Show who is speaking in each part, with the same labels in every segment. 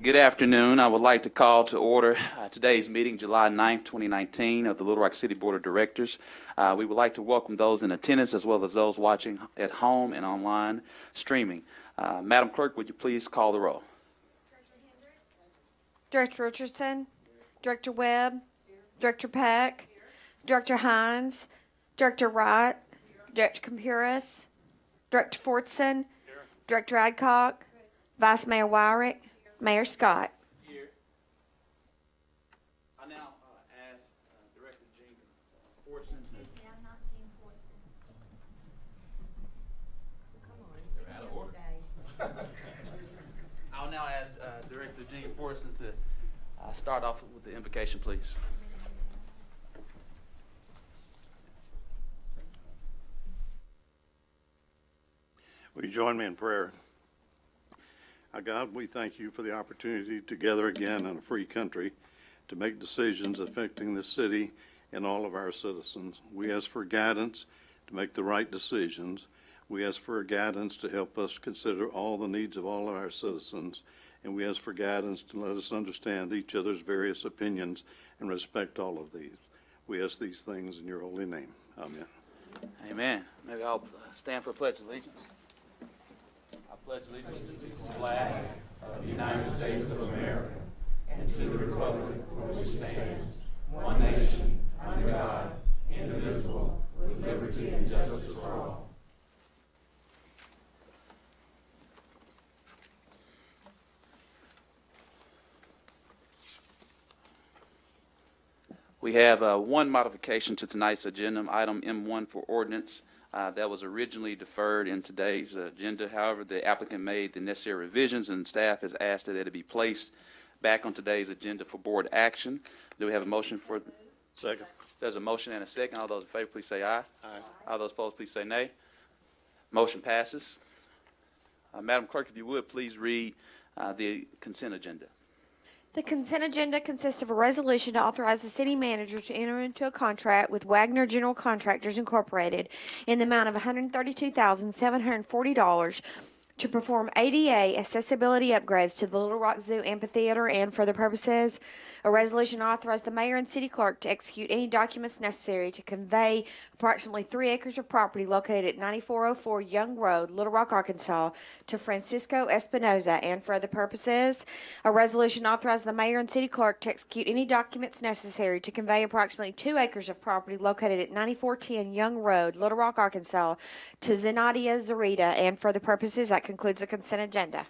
Speaker 1: Good afternoon. I would like to call to order today's meeting, July 9th, 2019, of the Little Rock City Board of Directors. We would like to welcome those in attendance as well as those watching at home and online streaming. Madam Clerk, would you please call the roll?
Speaker 2: Director Richardson, Director Webb, Director Peck, Director Hines, Director Wright, Director Compuris, Director Fortson, Director Adcock, Vice Mayor Wyrick, Mayor Scott.
Speaker 1: Here. I now ask Director Jean Fortson.
Speaker 3: Excuse me, I'm not Jean Fortson. Come on,
Speaker 1: Out of order. I'll now ask Director Jean Fortson to start off with the invocation, please.
Speaker 4: Will you join me in prayer? Our God, we thank you for the opportunity to gather again in a free country to make decisions affecting this city and all of our citizens. We ask for guidance to make the right decisions. We ask for guidance to help us consider all the needs of all of our citizens. And we ask for guidance to let us understand each other's various opinions and respect all of these. We ask these things in your holy name. Amen.
Speaker 1: Amen. Maybe I'll stand for a pledge of allegiance. I pledge allegiance to the flag of the United States of America and to the republic for which it stands, one nation, under God, indivisible, with liberty and justice for all. We have one modification to tonight's agenda, item M14 Ordinance. That was originally deferred in today's agenda. However, the applicant made the necessary revisions and staff has asked that it be placed back on today's agenda for board action. Do we have a motion for?
Speaker 4: Second.
Speaker 1: There's a motion and a second. All those in favor, please say aye.
Speaker 4: Aye.
Speaker 1: All those opposed, please say nay. Motion passes. Madam Clerk, if you would, please read the consent agenda.
Speaker 2: The consent agenda consists of a resolution to authorize the city manager to enter into a contract with Wagner General Contractors Incorporated in the amount of $132,740 to perform ADA accessibility upgrades to the Little Rock Zoo Amphitheater, and for the purposes, a resolution to authorize the mayor and city clerk to execute any documents necessary to convey approximately 3 acres of property located at 9404 Young Road, Little Rock, Arkansas, to Francisco Espinoza, and for other purposes, a resolution to authorize the mayor and city clerk to execute any documents necessary to convey approximately 2 acres of property located at 9410 Young Road, Little Rock, Arkansas, to Zenadia Zarita, and for the purposes, that concludes the consent agenda.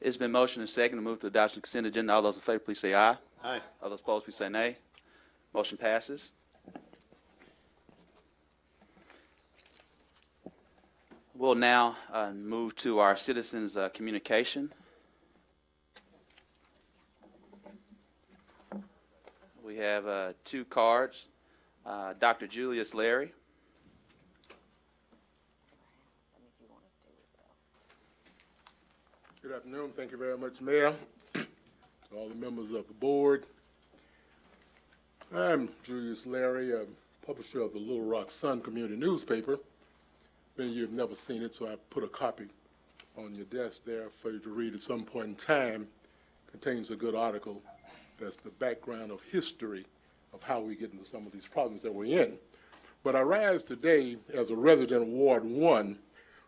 Speaker 1: It's been motioned and seconded to move to adoption of consent agenda. All those in favor, please say aye.
Speaker 4: Aye.
Speaker 1: All those opposed, please say nay. Motion passes. We'll now move to our citizens' communication. We have 2 cards. Dr. Julius Larry.
Speaker 5: Good afternoon. Thank you very much, Mayor, to all the members of the board. I'm Julius Larry, a publisher of the Little Rock Sun community newspaper. Many of you have never seen it, so I put a copy on your desk there for you to read at some point in time. It contains a good article that's the background of history of how we get into some of these problems that we're in. But I rise today as a resident of Ward 1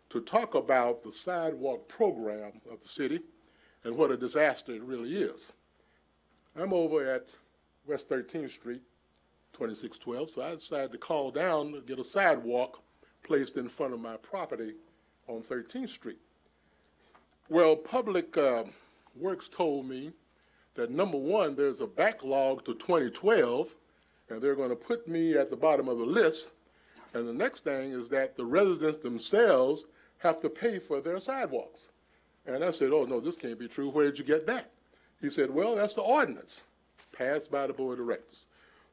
Speaker 5: to talk about the sidewalk program of the city and what a disaster it really is. I'm over at West 13th Street, 2612, so I decided to call down to get a sidewalk placed in front of my property on 13th Street. Well, Public Works told me that, number one, there's a backlog to 2012, and they're going to put me at the bottom of the list. And the next thing is that the residents themselves have to pay for their sidewalks. And I said, oh, no, this can't be true. Where did you get that? He said, well, that's the ordinance passed by the board of directors.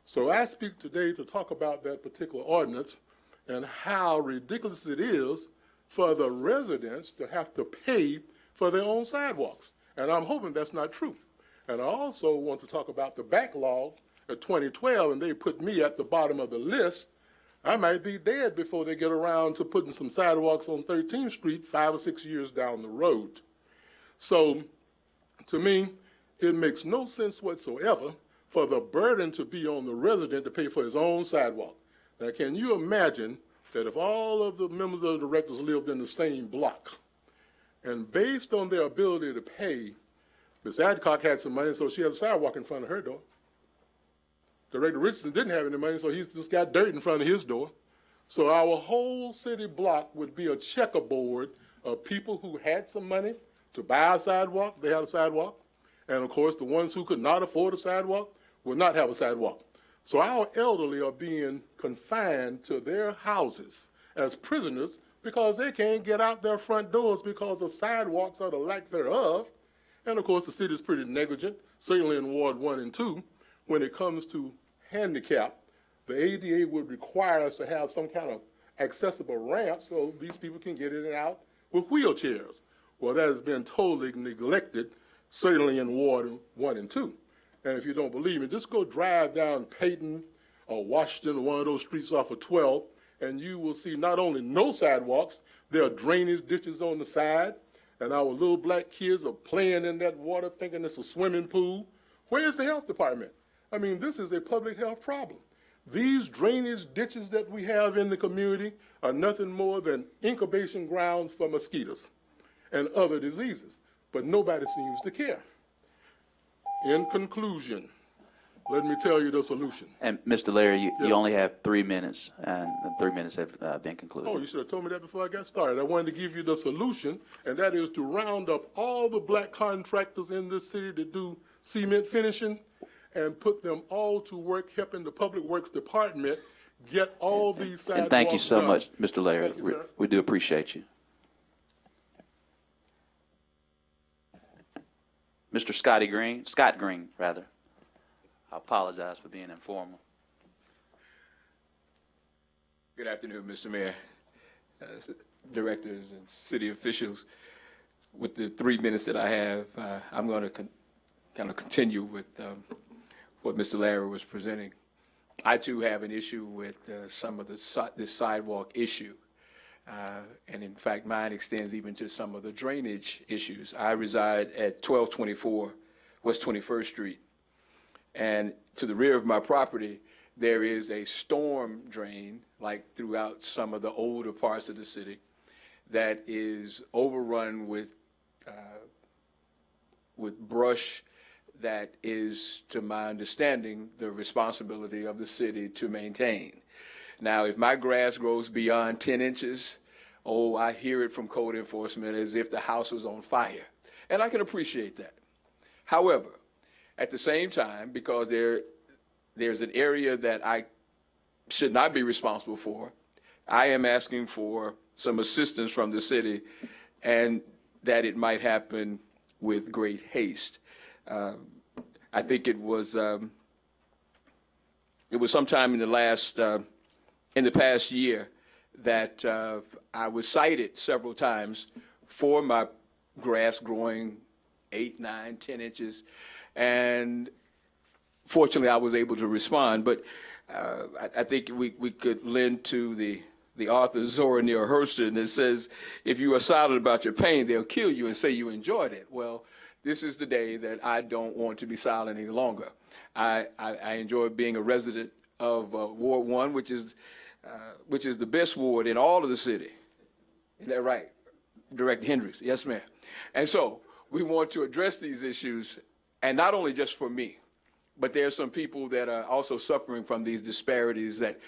Speaker 5: So I speak today to talk about that particular ordinance and how ridiculous it is for the residents to have to pay for their own sidewalks. And I'm hoping that's not true. And I also want to talk about the backlog at 2012, and they put me at the bottom of the list. I might be dead before they get around to putting some sidewalks on 13th Street 5 or 6 years down the road. So, to me, it makes no sense whatsoever for the burden to be on the resident to pay for his own sidewalk. Now, can you imagine that if all of the members of the directors lived in the same block, and based on their ability to pay, Ms. Adcock had some money, so she had a sidewalk in front of her door. Director Richardson didn't have any money, so he's just got dirt in front of his door. So our whole city block would be a checkerboard of people who had some money to buy a sidewalk, they had a sidewalk. And of course, the ones who could not afford a sidewalk would not have a sidewalk. So our elderly are being confined to their houses as prisoners because they can't get out their front doors because of sidewalks or the lack thereof. And of course, the city is pretty negligent, certainly in Ward 1 and 2. When it comes to handicap, the ADA would require us to have some kind of accessible ramp so these people can get in and out with wheelchairs. Well, that has been totally neglected, certainly in Ward 1 and 2. And if you don't believe me, just go drive down Peyton or Washington, one of those streets off of 12, and you will see not only no sidewalks, there are drainage ditches on the side, and our little black kids are playing in that water thinking it's a swimming pool. Where is the health department? I mean, this is a public health problem. These drainage ditches that we have in the community are nothing more than incubation grounds for mosquitoes and other diseases, but nobody seems to care. In conclusion, let me tell you the solution.
Speaker 1: And Mr. Larry, you
Speaker 5: Yes.
Speaker 1: only have 3 minutes, and the 3 minutes have been concluded.
Speaker 5: Oh, you should have told me that before I got started. I wanted to give you the solution, and that is to round up all the black contractors in this city that do cement finishing and put them all to work helping the Public Works Department get all these sidewalks
Speaker 1: And thank you so
Speaker 5: done.
Speaker 1: much, Mr. Larry.
Speaker 5: Thank you, sir.
Speaker 1: We do appreciate you. Mr. Scott Green, rather. I apologize for being informal.
Speaker 6: Good afternoon, Mr. Mayor, directors and city officials. With the 3 minutes that I have, I'm going to kind of continue with what Mr. Larry was presenting. I too have an issue with some of this sidewalk issue. And in fact, mine extends even to some of the drainage issues. I reside at 1224 West 21st Street. And to the rear of my property, there is a storm drain, like throughout some of the older parts of the city, that is overrun with brush that is, to my understanding, the responsibility of the city to maintain. Now, if my grass grows beyond 10 inches, oh, I hear it from code enforcement as if the house was on fire. And I can appreciate that. However, at the same time, because there's an area that I should not be responsible for, I am asking for some assistance from the city, and that it might happen with great haste. I think it was sometime in the past year that I was cited several times for my grass growing 8, 9, 10 inches. And fortunately, I was able to respond. But I think we could lend to the author Zora Neale Hurston that says, if you are silent about your pain, they'll kill you and say you enjoyed it. Well, this is the day that I don't want to be silent any longer. I enjoy being a resident of Ward 1, which is the best ward in all of the city. Isn't that right, Director Hendricks? Yes, ma'am. And so we want to address these issues, and not only just for me, but there are some people that are also suffering from these disparities that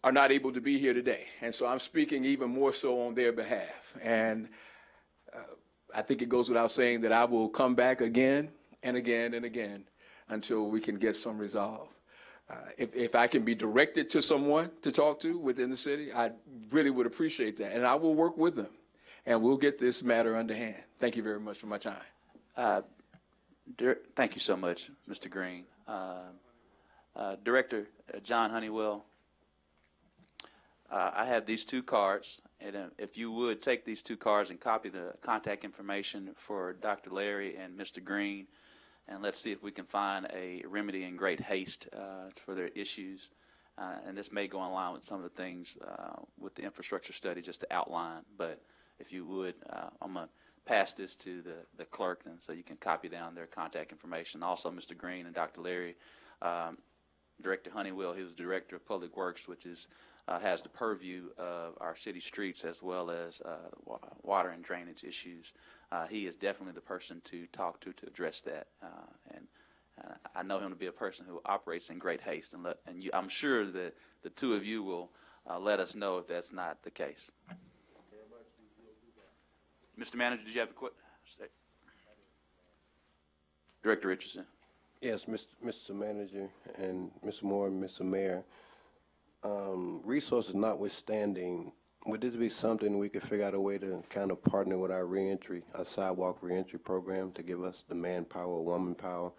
Speaker 6: are not able to be here today. And so I'm speaking even more so on their behalf. And I think it goes without saying that I will come back again and again and again until we can get some resolve. If I can be directed to someone to talk to within the city, I really would appreciate that. And I will work with them, and we'll get this matter under hand. Thank you very much for my time.
Speaker 1: Thank you so much, Mr. Green. Director John Honeywell, I have these 2 cards, and if you would take these 2 cards and copy the contact information for Dr. Larry and Mr. Green, and let's see if we can find a remedy in great haste for their issues. And this may go in line with some of the things with the infrastructure study just to outline, but if you would, I'm going to pass this to the clerk, and so you can copy down their contact information. Also, Mr. Green and Dr. Larry, Director Honeywell, he was Director of Public Works, which is has the purview of our city streets as well as water and drainage issues. He is definitely the person to talk to address that, and I know him to be a person who operates in great haste, and I'm sure that the two of you will let us know if that's not the case. Mr. Manager, did you have a quick statement? Director Richardson.
Speaker 7: Yes, Mr. Manager and Mr. Moore and Mr. Mayor, resources notwithstanding, would this be something we could figure out a way to kind of partner with our sidewalk reentry program to give us the manpower, woman power,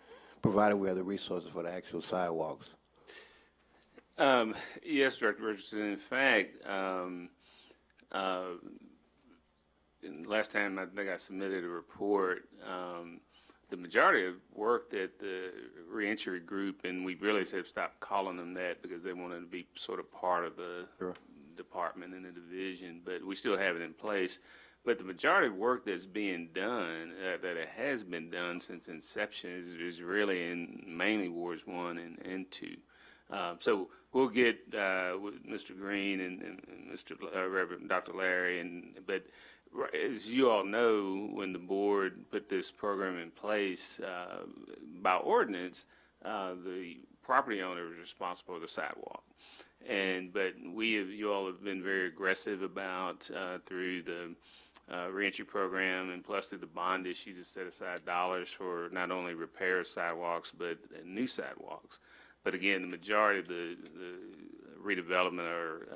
Speaker 7: provided we have the resources for the actual sidewalks?
Speaker 8: Yes, Director Richardson. In fact, last time I think I submitted a report, the majority of work that the reentry group, and we really said stop calling them that because they wanted to be sort of part of the department and the division, but we still have it in place. But the majority of work that's being done, that it has been done since inception, is really in mainly Wards 1 and 2. So we'll get with Mr. Green and Mr. Reverend Dr. Larry, but as you all know, when the board put this program in place, by ordinance, the property owner is responsible for the sidewalk. But you all have been very aggressive about through the reentry program and plus through the bond issue to set aside dollars for not only repair of sidewalks but new sidewalks. But again, the majority of the redevelopment or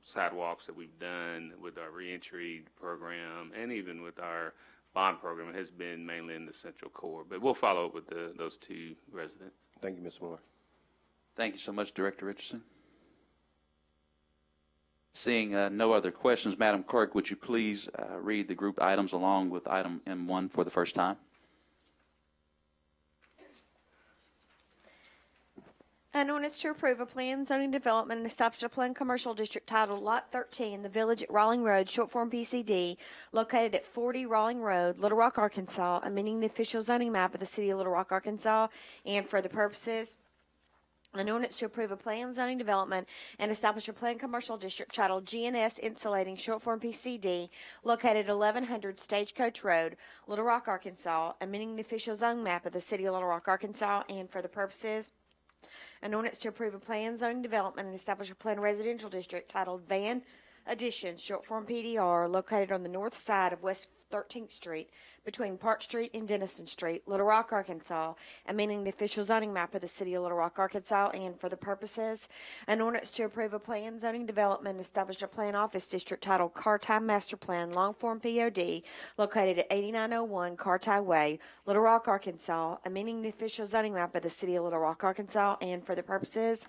Speaker 8: sidewalks that we've done with our reentry program and even with our bond program has been mainly in the central core. But we'll follow up with those two residents.
Speaker 7: Thank you, Mr. Moore.
Speaker 1: Thank you so much, Director Richardson. Seeing no other questions, Madam Clerk, would you please read the grouped items along with item M1 for the first time?
Speaker 2: An ordinance to approve a plan zoning development and establish a planned commercial district titled Lot 13, the Village at Rawling Road, short form PCD, located at 40 Rawling Road, Little Rock, Arkansas, amending the official zoning map of the city of Little Rock, Arkansas, and for the purposes. An ordinance to approve a planned zoning development and establish a planned commercial district titled GNS Insulating, short form PCD, located at 1100 Stagecoach Road, Little Rock, Arkansas, amending the official zoning map of the city of Little Rock, Arkansas, and for the purposes. An ordinance to approve a planned zoning development and establish a planned residential district titled Van Addition, short form PDR, located on the north side of West 13th Street, between Park Street and Denison Street, Little Rock, Arkansas, amending the official zoning map of the city of Little Rock, Arkansas, and for the purposes. An ordinance to approve a planned zoning development and establish a planned office district titled Carti Master Plan, long form POD, located at 8901 Carti Way, Little Rock, Arkansas, amending the official zoning map of the city of Little Rock, Arkansas, and for the purposes.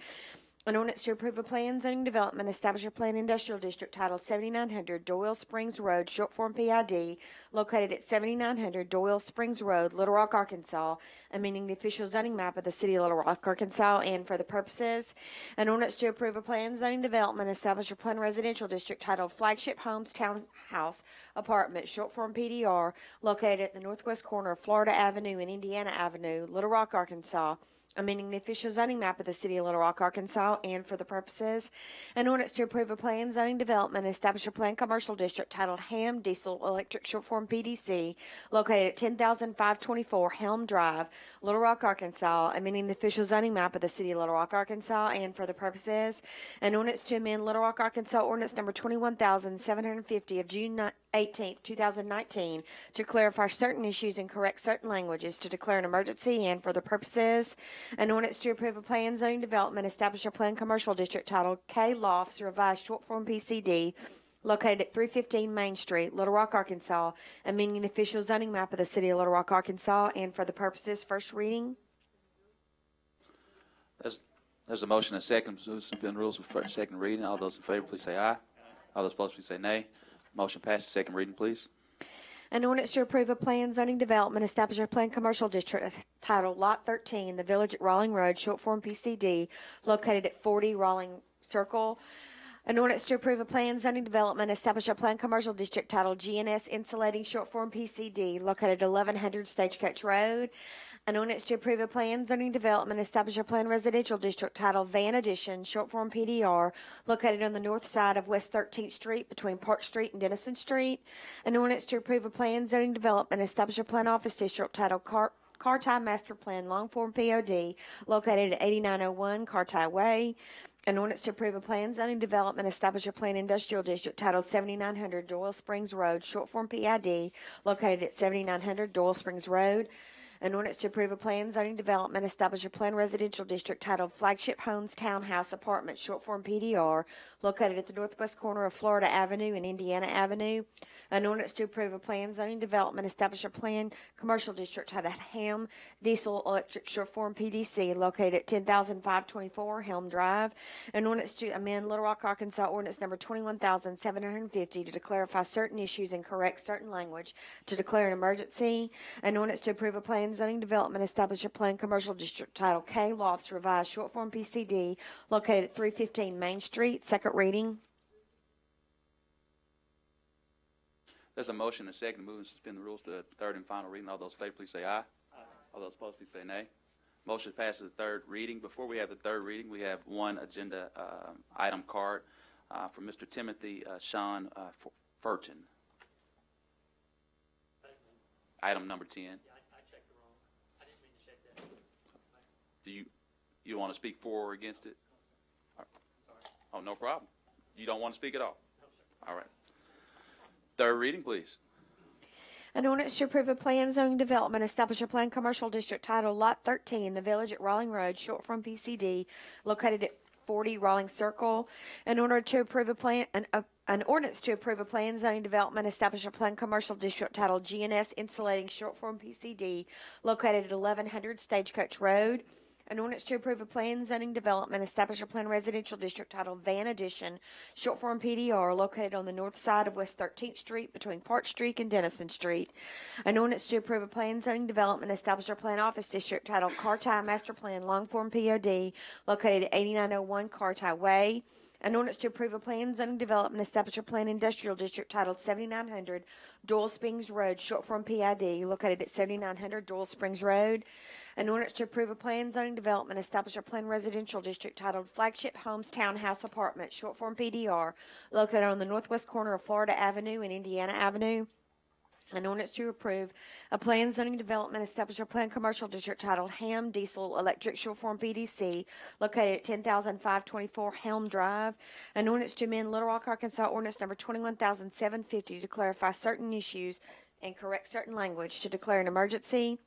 Speaker 2: An ordinance to approve a planned zoning development, establish a planned industrial district titled 7900 Doyle Springs Road, short form PID, located at 7900 Doyle Springs Road, Little Rock, Arkansas, amending the official zoning map of the city of Little Rock, Arkansas, and for the purposes. An ordinance to approve a planned zoning development, establish a planned residential district titled Flagship Homes Townhouse Apartment, short form PDR, located at the northwest corner of Florida Avenue and Indiana Avenue, Little Rock, Arkansas, amending the official zoning map of the city of Little Rock, Arkansas, and for the purposes. An ordinance to approve a planned zoning development and establish a planned commercial district titled Ham Diesel Electric, short form PDC, located at 10,524 Helm Drive, Little Rock, Arkansas, amending the official zoning map of the city of Little Rock, Arkansas, and for the purposes. An ordinance to amend Little Rock, Arkansas ordinance number 21,750 of June 18th, 2019, to clarify certain issues and correct certain languages, to declare an emergency, and for the purposes. An ordinance to approve a planned zoning development, establish a planned commercial district titled K Lofts, revised short form PCD, located at 315 Main Street, Little Rock, Arkansas, amending the official zoning map of the city of Little Rock, Arkansas, and for the purposes. First reading.
Speaker 1: There's a motion and a second to suspend rules for first, second reading. All those in favor, please say aye. All those opposed, please say nay. Motion passes. Second reading, please.
Speaker 2: An ordinance to approve a planned zoning development, establish a planned commercial district titled Lot 13, the Village at Rawling Road, short form PCD, located at 40 Rawling Circle, An ordinance to approve a plan zoning development, establish a planned commercial district titled GNS Insulating, short form PCD, located at 1100 Stagecoach Road. An ordinance to approve a plan zoning development, establish a planned residential district titled Van Addition, short form PDR, located on the north side of West 13th Street between Park Street and Dennison Street. An ordinance to approve a plan zoning development, establish a planned office district titled Carti Master Plan, long form POD, located at 8901 Carti Way. An ordinance to approve a plan zoning development, establish a planned industrial district titled 7900 Doyle Springs Road, short form PID, located at 7900 Doyle Springs Road. An ordinance to approve a plan zoning development, establish a planned residential district titled Flagship Homes Townhouse Apartments, short form PDR, located at the northwest corner of Florida Avenue and Indiana Avenue. An ordinance to approve a plan zoning development, establish a planned commercial district titled Ham Diesel Electric, short form PDC, located at 10,524 Helm Drive. An ordinance to amend Little Rock, Arkansas ordinance number 21,750 to clarify certain issues and correct certain language, to declare an emergency. An ordinance to approve a plan zoning development, establish a planned commercial district titled K Lofts Revised, short form PCD, located at 315 Main Street. Second reading.
Speaker 1: There's a motion and a second to move and suspend the rules to the third and final reading. All those in favor, please say aye. Aye. All those opposed, please say nay. Motion passes the third reading. Before we have the third reading, we have one agenda item card from Mr. Timothy Sean Furton. Item number 10.
Speaker 9: I checked it wrong. I didn't mean to check that.
Speaker 1: Do you want to speak for or against it? Oh, no problem. You don't want to speak at all?
Speaker 9: No, sir.
Speaker 1: All right. Third reading, please.
Speaker 2: An ordinance to approve a plan zoning development, establish a planned commercial district titled Lot 13, the Village at Rawling Road, short form PCD, located at 40 Rawling Circle. An ordinance to approve a plan, an ordinance to approve a plan zoning development, establish a planned commercial district titled GNS Insulating, short form PCD, located at 1100 Stagecoach Road. An ordinance to approve a plan zoning development, establish a planned residential district titled Van Addition, short form PDR, located on the north side of West 13th Street between Park Street and Dennison Street. An ordinance to approve a plan zoning development, establish a planned office district titled Carti Master Plan, long form POD, located at 8901 Carti Way. An ordinance to approve a plan zoning development, establish a planned industrial district titled 7900 Doyle Springs Road, short form PID, located at 7900 Doyle Springs Road. An ordinance to approve a plan zoning development, establish a planned residential district titled Flagship Homes Townhouse Apartments, short form PDR, located on the northwest corner of Florida Avenue and Indiana Avenue. An ordinance to approve a plan zoning development, establish a planned commercial district titled Ham Diesel Electric, short form PDC, located at 10,524 Helm Drive. An ordinance to amend Little Rock, Arkansas ordinance number 21,750 to clarify certain issues and correct certain language, to declare an emergency.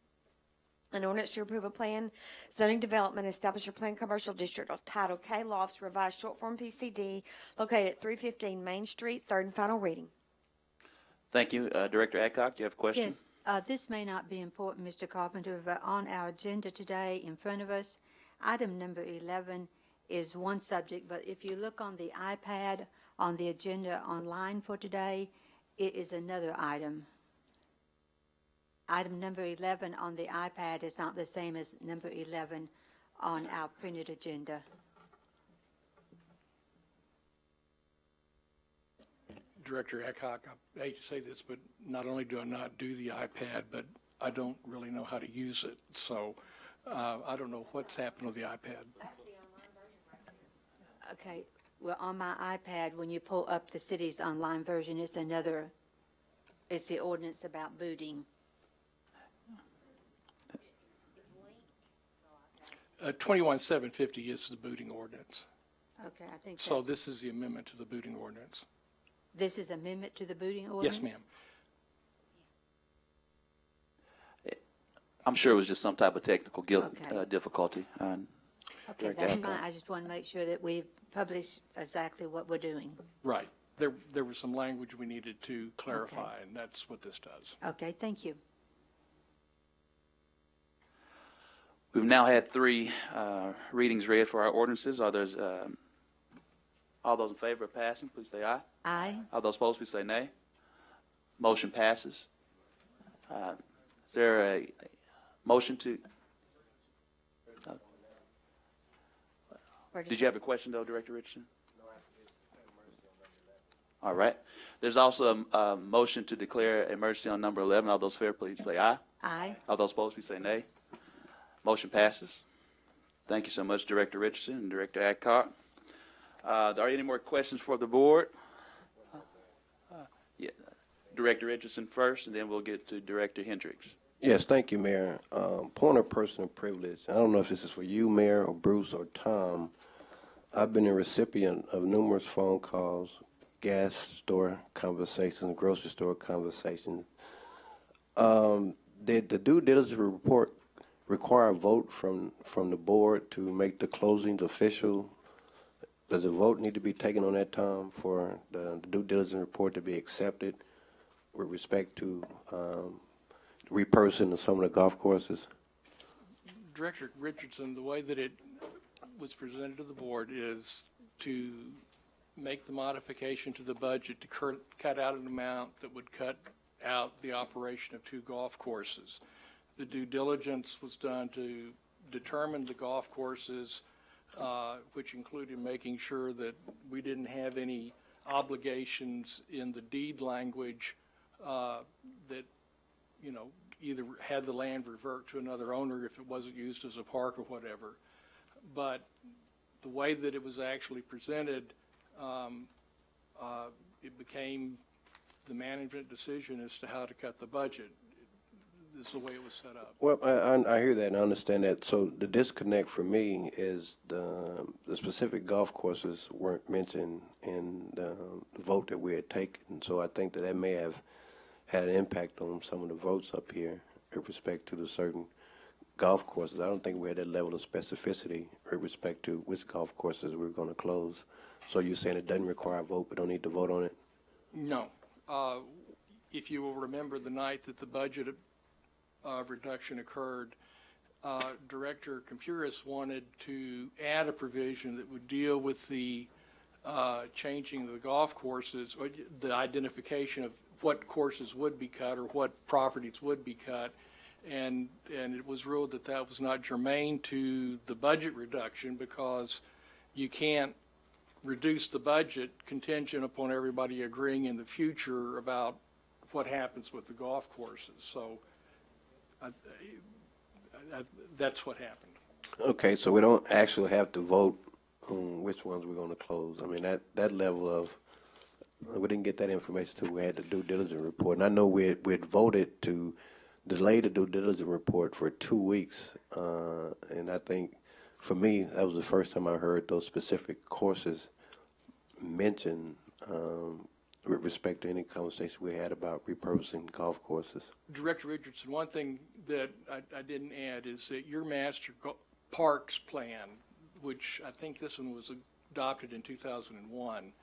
Speaker 2: An ordinance to approve a plan zoning development, establish a planned commercial district titled K Lofts Revised, short form PCD, located at 315 Main Street. Third and final reading.
Speaker 1: Thank you. Director Adcock, do you have a question?
Speaker 10: Yes, this may not be important, Mr. Carpenter, but on our agenda today in front of us, item number 11 is one subject, but if you look on the iPad on the agenda online for today, it is another item. Item number 11 on the iPad is not the same as number 11 on our printed agenda.
Speaker 9: Director Eckhock, I hate to say this, but not only do I not do the iPad, but I don't really know how to use it. So I don't know what's happened with the iPad.
Speaker 10: Okay, well, on my iPad, when you pull up the city's online version, it's the ordinance about booting.
Speaker 9: 21,750 is the booting ordinance.
Speaker 10: Okay, I think
Speaker 9: So
Speaker 10: that,
Speaker 9: this is the amendment to the booting ordinance.
Speaker 10: this is amendment to the booting ordinance?
Speaker 9: Yes, ma'am.
Speaker 1: I'm sure it was just some type of technical
Speaker 10: Okay.
Speaker 1: difficulty.
Speaker 10: Okay,
Speaker 1: Director
Speaker 10: that's
Speaker 1: Adcock.
Speaker 10: fine. I just want to make sure that we publish exactly what we're doing.
Speaker 9: Right. There was some language we needed to clarify, and that's what this does.
Speaker 10: Okay, thank you.
Speaker 1: We've now had three readings read for our ordinances. All those in favor of passing, please say aye.
Speaker 10: Aye.
Speaker 1: All those opposed, please say nay. Motion passes. Is there a motion to? Did you have a question, though, Director Richardson? All right. There's also a motion to declare emergency on number 11. All those fair, please say aye.
Speaker 10: Aye.
Speaker 1: All those opposed, please say nay. Motion passes. Thank you so much, Director Richardson and Director Adcock. Are there any more questions for the board? Yeah. Director Richardson first, and then we'll get to Director Hendricks.
Speaker 7: Yes, thank you, Mayor. Point of personal privilege. I don't know if this is for you, Mayor, or Bruce, or Tom. I've been a recipient of numerous phone calls, gas store conversations, grocery store conversations. Did the due diligence report require a vote from the board to make the closings official? Does a vote need to be taken on that, Tom, for the due diligence report to be accepted with respect to repurposing of some of the golf courses?
Speaker 9: Director Richardson, the way that it was presented to the board is to make the modification to the budget to cut out an amount that would cut out the operation of 2 golf courses. The due diligence was done to determine the golf courses, which included making sure that we didn't have any obligations in the deed language that, you know, either had the land revert to another owner if it wasn't used as a park or whatever. But the way that it was actually presented, it became the management decision as to how to cut the budget. This is the way it was set up.
Speaker 7: Well, I hear that and I understand that. So the disconnect for me is the specific golf courses weren't mentioned in the vote that we had taken. So I think that may have had an impact on some of the votes up here with respect to the certain golf courses. I don't think we had that level of specificity with respect to which golf courses we're going to close. So you're saying it doesn't require a vote, we don't need to vote on it?
Speaker 9: No. If you will remember the night that the budget reduction occurred, Director Compuris wanted to add a provision that would deal with the changing the golf courses, or the identification of what courses would be cut or what properties would be cut, and it was ruled that that was not germane to the budget reduction because you can't reduce the budget contingent upon everybody agreeing in the future about what happens with the golf courses. So that's what happened.
Speaker 7: Okay, so we don't actually have to vote on which ones we're going to close. I mean, that level of, we didn't get that information until we had the due diligence report. And I know we had voted to delay the due diligence report for 2 weeks. And I think, for me, that was the first time I heard those specific courses mentioned with respect to any conversation we had about repurposing golf courses.
Speaker 9: Director Richardson, one thing that I didn't add is that your master parks plan, which I think this one was adopted in 2001,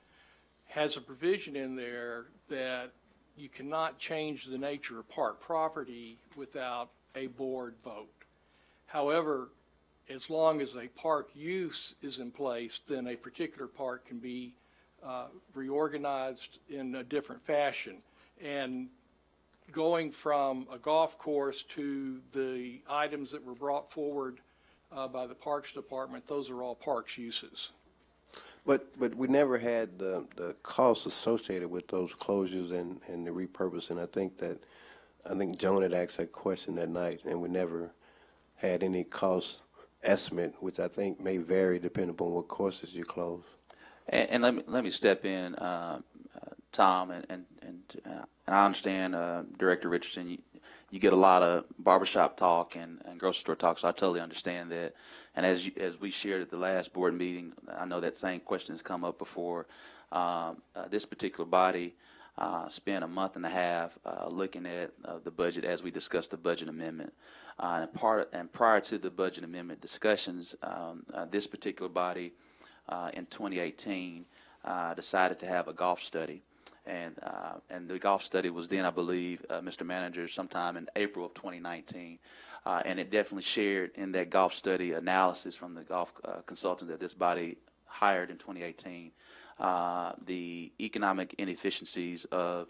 Speaker 9: has a provision in there that you cannot change the nature of park property without a board vote. However, as long as a park use is in place, then a particular park can be reorganized in a different fashion. And going from a golf course to the items that were brought forward by the Parks Department, those are all parks uses.
Speaker 7: But we never had the costs associated with those closures and the repurposing. I think Joan had asked that question that night, and we never had any cost estimate, which I think may vary depending upon what courses you close.
Speaker 1: And let me step in, Tom, and I understand, Director Richardson, you get a lot of barbershop talk and grocery store talk, so I totally understand that. And as we shared at the last board meeting, I know that same question has come up before. This particular body spent a month and a half looking at the budget as we discussed the budget amendment. And prior to the budget amendment discussions, this particular body in 2018 decided to have a golf study. And the golf study was then, I believe, Mr. Manager, sometime in April of 2019. And it definitely shared in that golf study analysis from the golf consultant that this body hired in 2018, the economic inefficiencies of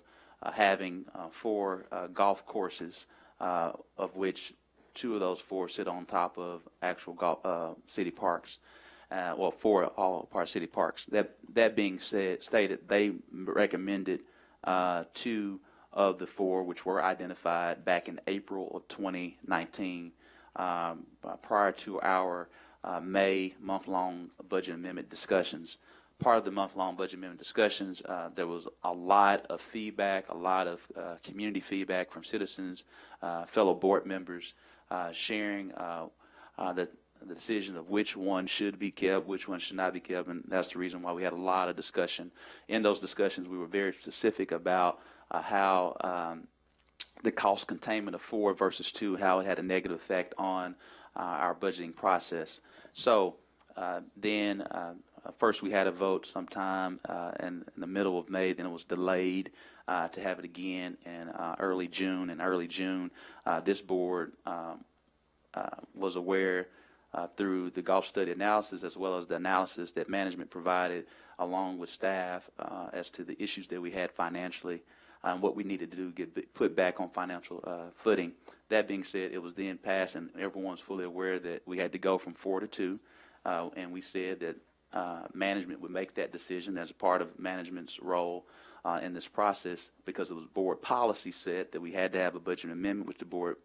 Speaker 1: having 4 golf courses, of which 2 of those 4 sit on top of actual golf, city parks. for all of our city parks. That being stated, they recommended 2 of the 4 which were identified back in April of 2019, prior to our May month-long budget amendment discussions. Part of the month-long budget amendment discussions, there was a lot of feedback, a lot of community feedback from citizens, fellow board members, sharing the decision of which one should be kept, which one should not be kept, and that's the reason why we had a lot of discussion. In those discussions, we were very specific about how the cost containment of 4 versus 2, how it had a negative effect on our budgeting process. So then first we had a vote sometime in the middle of May, then it was delayed to have it again in early June. In early June, this board was aware through the golf study analysis as well as the analysis that management provided along with staff as to the issues that we had financially and what we needed to do to get put back on financial footing. That being said, it was then passed and everyone's fully aware that we had to go from 4 to 2, and we said that management would make that decision as a part of management's role in this process, because it was board policy set that we had to have a budget amendment which the board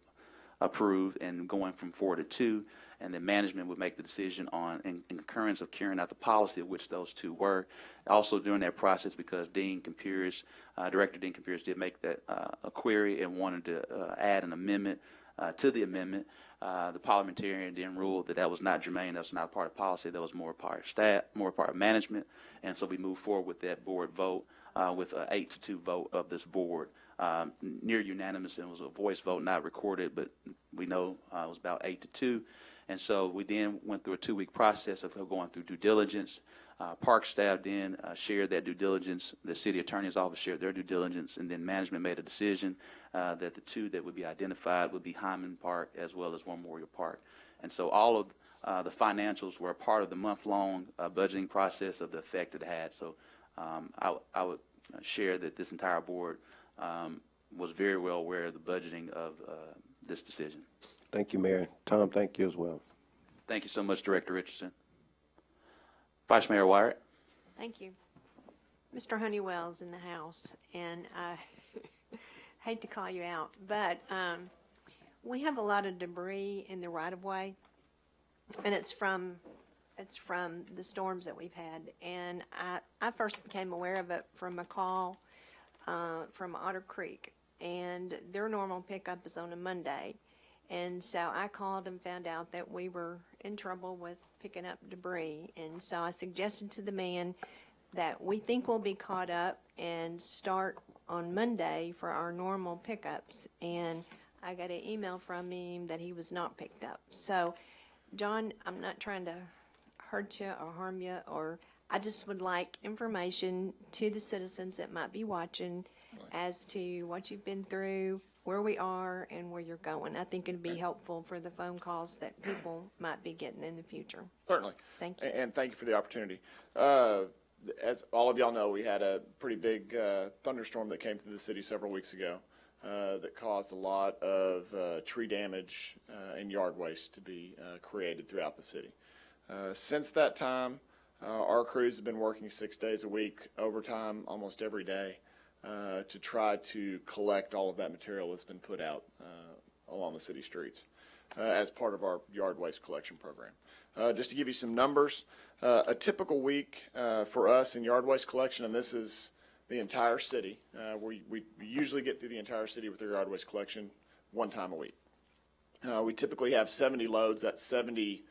Speaker 1: approved, and going from 4 to 2, and then management would make the decision on in concurrence of carrying out the policy of which those 2 were. Also during that process, because Director Dean Compuris did make that a query and wanted to add an amendment to the amendment, the parliamentarian then ruled that that was not germane, that was not a part of policy, that was more a part of staff, more a part of management, and so we moved forward with that board vote with an 8-2 vote of this board. Near unanimous, and it was a voice vote, not recorded, but we know it was about 8-2. And so we then went through a 2-week process of going through due diligence. Park staff then shared that due diligence. The city attorney's office shared their due diligence, and then management made a decision that the 2 that would be identified would be Hyman Park as well as War Memorial Park. And so all of the financials were a part of the month-long budgeting process of the effect it had. So I would share that this entire board was very well aware of the budgeting of this decision.
Speaker 7: Thank you, Mayor. Tom, thank you as well.
Speaker 1: Thank you so much, Director Richardson. Vice Mayor Wyatt.
Speaker 11: Thank you. Mr. Honeywell's in the house, and I hate to call you out, but we have a lot of debris in the right-of-way, and it's from the storms that we've had. And I first became aware of it from a call from Otter Creek, and their normal pickup is on a Monday. And so I called and found out that we were in trouble with picking up debris. And so I suggested to the man that we think we'll be caught up and start on Monday for our normal pickups. And I got an email from him that he was not picked up. So, John, I'm not trying to hurt you or harm you, or I just would like information to the citizens that might be watching as to what you've been through, where we are, and where you're going. I think it'd be helpful for the phone calls that people might be getting in the future.
Speaker 12: Certainly.
Speaker 11: Thank you.
Speaker 12: And thank you for the opportunity. As all of y'all know, we had a pretty big thunderstorm that came through the city several weeks ago that caused a lot of tree damage and yard waste to be created throughout the city. Since that time, our crews have been working 6 days a week, overtime almost every day, to try to collect all of that material that's been put out along the city streets as part of our yard waste collection program. Just to give you some numbers, a typical week for us in yard waste collection, and this is the entire city, we usually get through the entire city with our yard waste collection one time a week. We typically have 70 loads, that's 70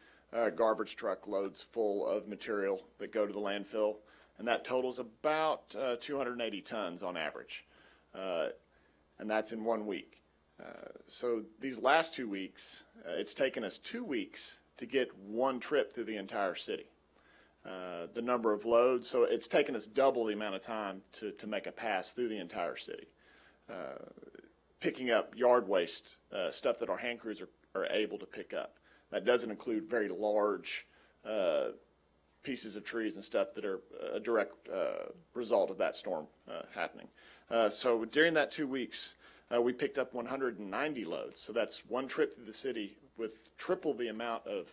Speaker 12: garbage truck loads full of material that go to the landfill, and that totals about 280 tons on average, and that's in 1 week. So these last 2 weeks, it's taken us 2 weeks to get one trip through the entire city. The number of loads, so it's taken us double the amount of time to make a pass through the entire city. Picking up yard waste, stuff that our hand crews are able to pick up. That doesn't include very large pieces of trees and stuff that are a direct result of that storm happening. So during that 2 weeks, we picked up 190 loads. So that's one trip through the city with triple the amount of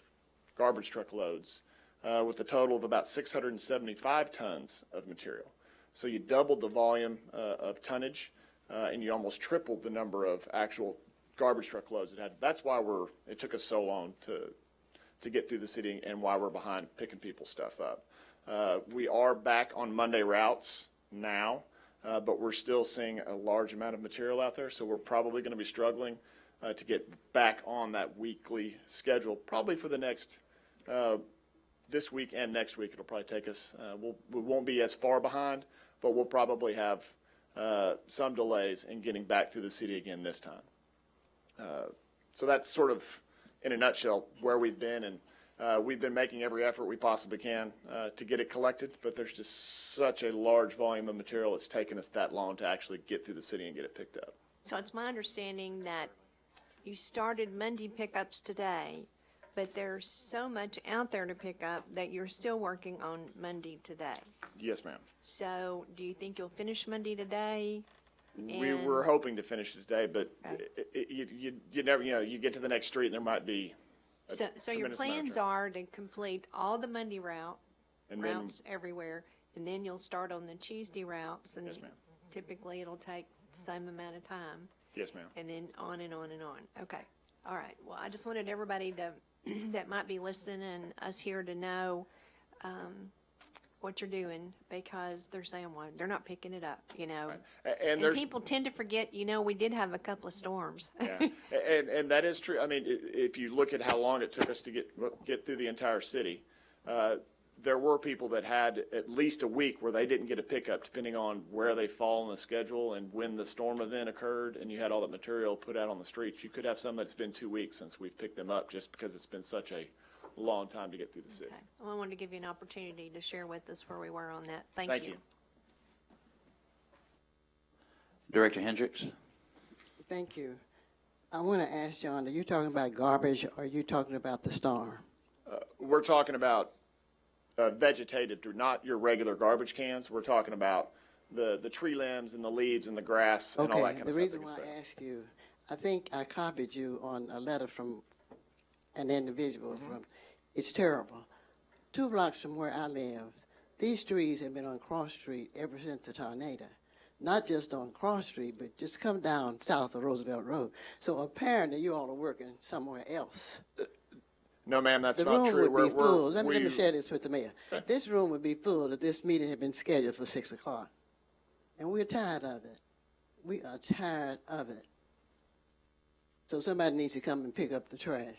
Speaker 12: garbage truck loads with a total of about 675 tons of material. So you doubled the volume of tonnage, and you almost tripled the number of actual garbage truck loads it had. That's why it took us so long to get through the city and why we're behind picking people's stuff up. We are back on Monday routes now, but we're still seeing a large amount of material out there, so we're probably going to be struggling to get back on that weekly schedule, probably for the next, this week and next week. It'll probably take us, we won't be as far behind, but we'll probably have some delays in getting back through the city again this time. So that's sort of, in a nutshell, where we've been, and we've been making every effort we possibly can to get it collected, but there's just such a large volume of material, it's taken us that long to actually get through the city and get it picked up.
Speaker 11: So it's my understanding that you started Monday pickups today, but there's so much out there to pick up that you're still working on Monday today.
Speaker 12: Yes, ma'am.
Speaker 11: So do you think you'll finish Monday today?
Speaker 12: We were hoping to finish it today, but you never, you get to the next street and there might be a
Speaker 11: So your
Speaker 12: tremendous amount of
Speaker 11: plans
Speaker 12: traffic.
Speaker 11: are to complete all the Monday routes
Speaker 12: then-
Speaker 11: everywhere, and then you'll start on the Tuesday routes, and
Speaker 12: Yes, ma'am.
Speaker 11: typically it'll take the same amount of time,
Speaker 12: Yes, ma'am.
Speaker 11: and then on and on and on. Okay, all right. Well, I just wanted everybody to that might be listening and us here to know what you're doing, because they're saying, well, they're not picking it up,
Speaker 12: And there's
Speaker 11: people tend to forget, we did have a couple of storms.
Speaker 12: Yeah, and that is true. I mean, if you look at how long it took us to get through the entire city, there were people that had at least a week where they didn't get a pickup, depending on where they fall on the schedule and when the storm event occurred, and you had all that material put out on the streets. You could have some that's been 2 weeks since we've picked them up, just because it's been such a long time to get through the city.
Speaker 11: Okay. Well, I wanted to give you an opportunity to share with us where we were on that. Thank
Speaker 12: Thank
Speaker 11: you.
Speaker 12: you.
Speaker 1: Director Hendricks.
Speaker 13: Thank you. I want to ask John, are you talking about garbage or are you talking about the storm?
Speaker 12: We're talking about vegetative, not your regular garbage cans. We're talking about the tree limbs and the leaves and the grass and all that kind of
Speaker 13: The
Speaker 12: stuff.
Speaker 13: reason why I asked you, I think I copied you on a letter from an individual it's terrible. 2 blocks from where I live, these trees have been on Cross Street ever since the tornado. Not just on Cross Street, but just come down south of Roosevelt Road. So apparently you all are working somewhere else.
Speaker 12: No, ma'am, that's
Speaker 13: The
Speaker 12: not
Speaker 13: room
Speaker 12: true.
Speaker 13: would be full. Let me
Speaker 12: we-
Speaker 13: share this with the mayor. This room would be full if this meeting had been scheduled for 6 o'clock. And we're tired of it. We are tired of it. So somebody needs to come and pick up the trash.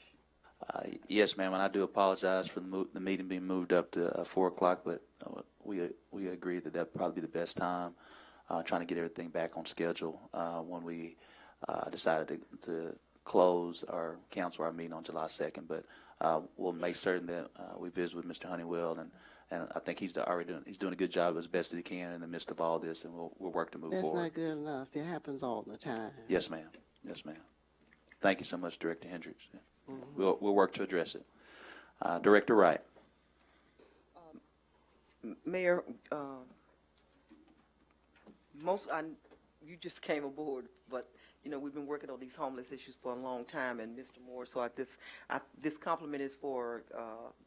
Speaker 1: Yes, ma'am, and I do apologize for the meeting being moved up to 4 o'clock, but we agreed that that'd probably be the best time, trying to get everything back on schedule when we decided to close or cancel our meeting on July 2nd. But we'll make certain that we visit with Mr. Honeywell, and I think he's doing a good job as best as he can in the midst of all this, and we'll work to move
Speaker 13: That's
Speaker 1: forward.
Speaker 13: not good enough. It happens all the time.
Speaker 1: Yes, ma'am. Yes, ma'am. Thank you so much, Director Hendricks. We'll work to address it. Director Wright.
Speaker 14: Mayor, you just came aboard, but we've been working on these homeless issues for a long time, and Mr. Moore, so this compliment is for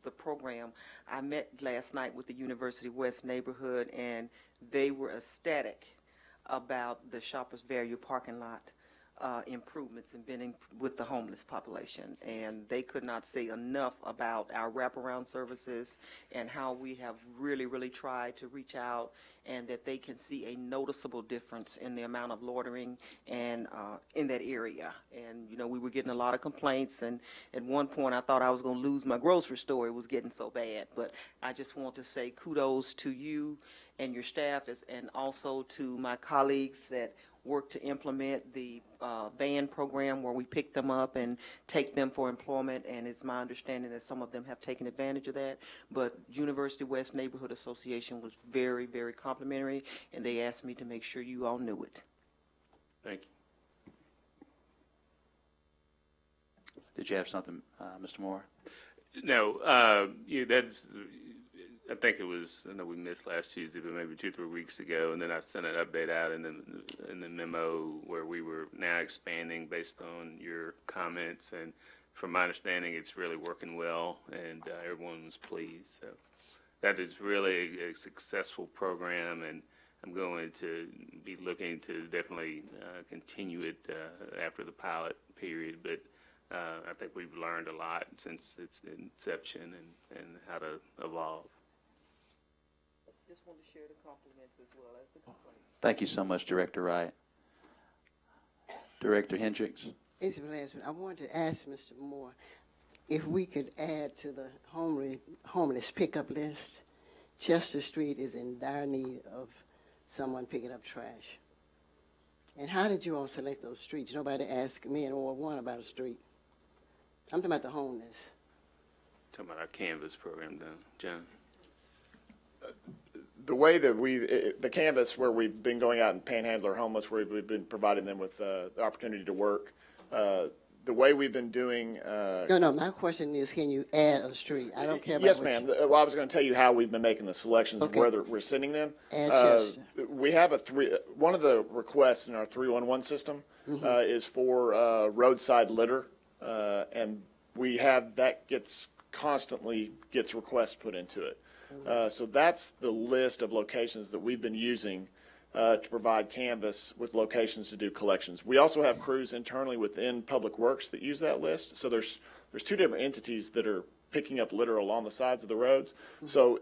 Speaker 14: the program. I met last night with the University West neighborhood, and they were ecstatic about the Shoppers Value parking lot improvements and been with the homeless population, and they could not say enough about our wraparound services and how we have really tried to reach out, and that they can see a noticeable difference in the amount of loitering and in that area. And we were getting a lot of complaints, and at one point I thought I was going to lose my grocery store. It was getting so bad. But I just want to say kudos to you and your staff, and also to my colleagues that work to implement the van program, where we pick them up and take them for employment. And it's my understanding that some of them have taken advantage of that. But University West Neighborhood Association was very complimentary, and they asked me to make sure you all knew it.
Speaker 12: Thank you.
Speaker 1: Did you have something, Mr. Moore?
Speaker 8: No, that's. I think it was. I know we missed last Tuesday, but maybe 2-3 weeks ago, and then I sent an update out in the memo where we were now expanding based on your comments and from my understanding, it's really working well, and everyone was pleased. So that is really a successful program, and I'm going to be looking to definitely continue it after the pilot period. But I think we've learned a lot since its inception and how to evolve.
Speaker 14: Just want to share the compliments as well as the complaints.
Speaker 1: Thank you so much, Director Wright. Director Hendricks.
Speaker 13: It's the last one. I wanted to ask Mr. Moore if we could add to the homeless pickup list. Chester Street is in dire need of someone picking up trash. And how did you all select those streets? Nobody asked me in Ward 1 about a street. I'm talking about the homeless.
Speaker 8: Talking about our Canvas program, though, John.
Speaker 12: The way that the Canvas, where we've been going out and panhandler homeless, where we've been providing them with the opportunity to work, the way we've been doing.
Speaker 13: No, my question is, can you add a street? I don't care about
Speaker 12: Yes, ma'am. Well, I was going to tell you how we've been making the selections of where we're sending them.
Speaker 13: Add Chester.
Speaker 12: We have one of the requests in our 311 system is for roadside litter, and we have that constantly gets requests put into it. So that's the list of locations that we've been using to provide Canvas with locations to do collections. We also have crews internally within Public Works that use that list. So there's two different entities that are picking up litter along the sides of the roads. So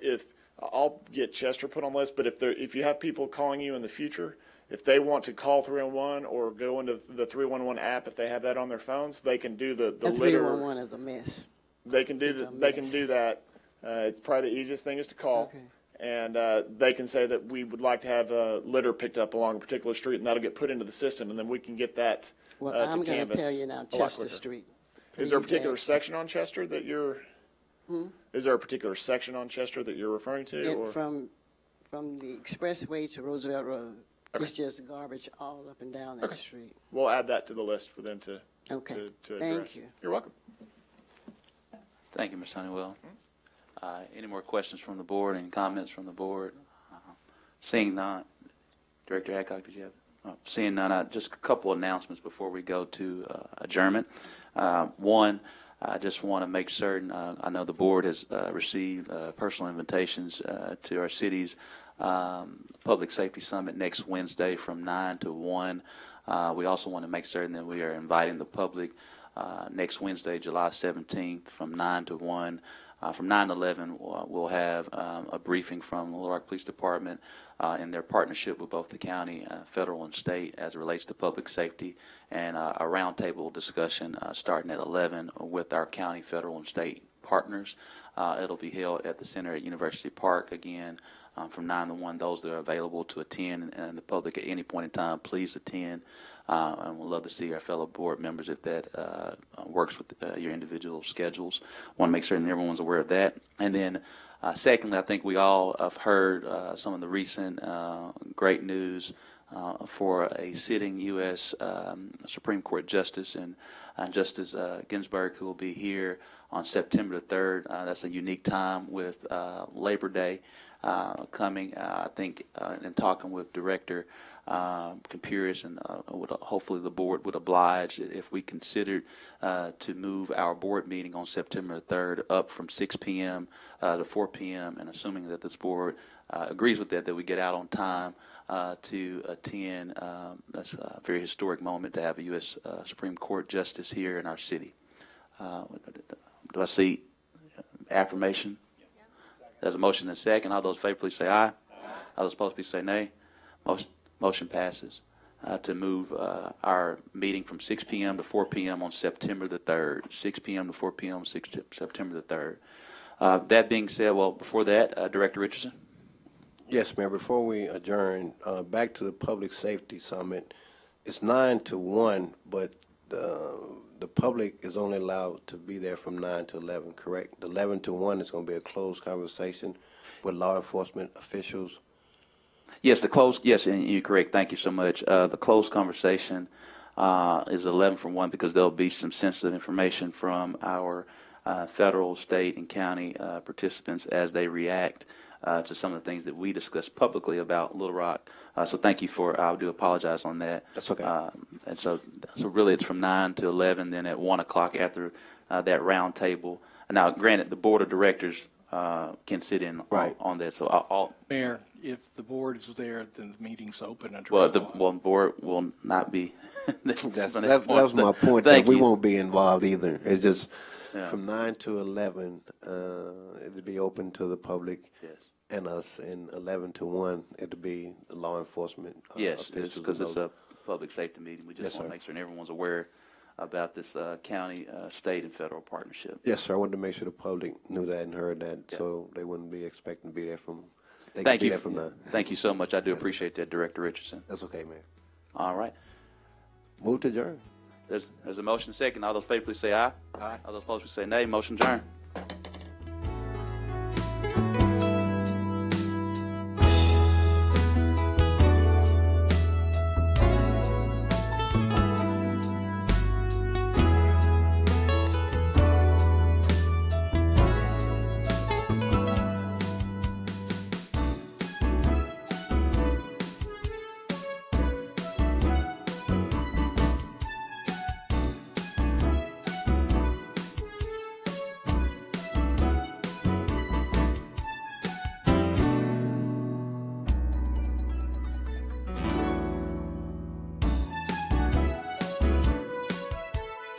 Speaker 12: I'll get Chester put on the list, but if you have people calling you in the future, if they want to call 311 or go into the 311 app, if they have that on their phones, they can do the litter.
Speaker 13: 311 is a mess.
Speaker 12: They can do that. It's probably the easiest thing is to call.
Speaker 13: Okay.
Speaker 12: And they can say that we would like to have litter picked up along a particular street, and that'll get put into the system, and then we can get that
Speaker 13: Well,
Speaker 12: to
Speaker 13: I'm going to
Speaker 12: Canvas
Speaker 13: tell you now,
Speaker 12: a lot
Speaker 13: Chester
Speaker 12: quicker.
Speaker 13: Street.
Speaker 12: Is there a
Speaker 13: Please
Speaker 12: particular
Speaker 13: add-
Speaker 12: section on Chester that you're? Is there a particular section on Chester that you're referring to?
Speaker 13: And
Speaker 12: Or?
Speaker 13: from the expressway to Roosevelt Road, it's just garbage all up and down that street.
Speaker 12: We'll add that to the list for them to
Speaker 13: Okay.
Speaker 12: to
Speaker 13: Thank
Speaker 12: address.
Speaker 13: you.
Speaker 12: You're welcome.
Speaker 1: Thank you, Ms. Honeywell. Any more questions from the board? Any comments from the board? Seeing none, Director Hadcock, did you have? Seeing none, just a couple announcements before we go to adjournment. One, I just want to make certain, I know the board has received personal invitations to our city's Public Safety Summit next Wednesday from 9 to 1. We also want to make certain that we are inviting the public next Wednesday, July 17th, from 9 to 1. From 9 to 11, we'll have a briefing from the Little Rock Police Department in their partnership with both the county, federal, and state as it relates to public safety, and a roundtable discussion starting at 11 with our county, federal, and state partners. It'll be held at the center at University Park again from 9 to 1. Those that are available to attend and the public at any point in time, please attend. And we'd love to see our fellow board members if that works with your individual schedules. Want to make certain everyone's aware of that. And then secondly, I think we all have heard some of the recent great news for a sitting U.S. Supreme Court Justice and Justice Ginsburg, who will be here on September the 3rd. That's a unique time with Labor Day coming. I think in talking with Director Compuris, and hopefully the board would oblige if we considered to move our board meeting on September 3rd up from 6 p.m. To 4 p.m. and assuming that this board agrees with that we get out on time to attend. That's a very historic moment to have a U.S. Supreme Court Justice here in our city. Do I see affirmation? There's a motion and a second. All those in favor, please say aye. All those opposed, please say nay. Motion passes to move our meeting from 6 p.m. to 4 p.m. on September the 3rd. 6 p.m. to 4 p.m. on September the 3rd. That being said, well, before that, Director Richardson.
Speaker 7: Yes, Mayor. Before we adjourn, back to the Public Safety Summit. It's 9 to 1, but the public is only allowed to be there from 9 to 11, correct? The 11 to 1 is going to be a closed conversation with law enforcement officials.
Speaker 1: Yes, yes, and you're correct. Thank you so much. The closed conversation is 11 from 1 because there'll be some sensitive information from our federal, state, and county participants as they react to some of the things that we discussed publicly about Little Rock. So thank you I do apologize on that.
Speaker 7: That's okay.
Speaker 1: And so So really, it's from 9 to 11. Then at 1 o'clock after that round table. Now, granted, the board of directors can sit in on that. So I'll
Speaker 9: Mayor, if the board is there, then the meeting's open until.
Speaker 1: well, the board will not be.
Speaker 7: That was my point.
Speaker 1: Thank
Speaker 7: That we
Speaker 1: you.
Speaker 7: won't be involved either. It's just
Speaker 1: Yeah.
Speaker 7: from 9 to 11, it'll be open to the public
Speaker 1: Yes.
Speaker 7: and us, and 11 to 1, it'll be law enforcement.
Speaker 1: Yes,
Speaker 7: officials
Speaker 1: because it's
Speaker 7: and
Speaker 1: a public safety meeting. We just
Speaker 7: Yes,
Speaker 1: want to
Speaker 7: sir.
Speaker 1: make sure everyone's aware about this county, state, and federal partnership.
Speaker 7: Yes, sir. I wanted to make sure the public knew that and heard that, so they wouldn't be expecting to be there from. They could
Speaker 1: Thank
Speaker 7: be
Speaker 1: you.
Speaker 7: there from 9.
Speaker 1: Thank you so much. I do appreciate that, Director Richardson.
Speaker 7: That's okay, man.
Speaker 1: All right.
Speaker 7: Move to adjourn.
Speaker 1: There's a motion second. All those in favor, please say aye. Aye. All those opposed, please say nay. Motion adjourned.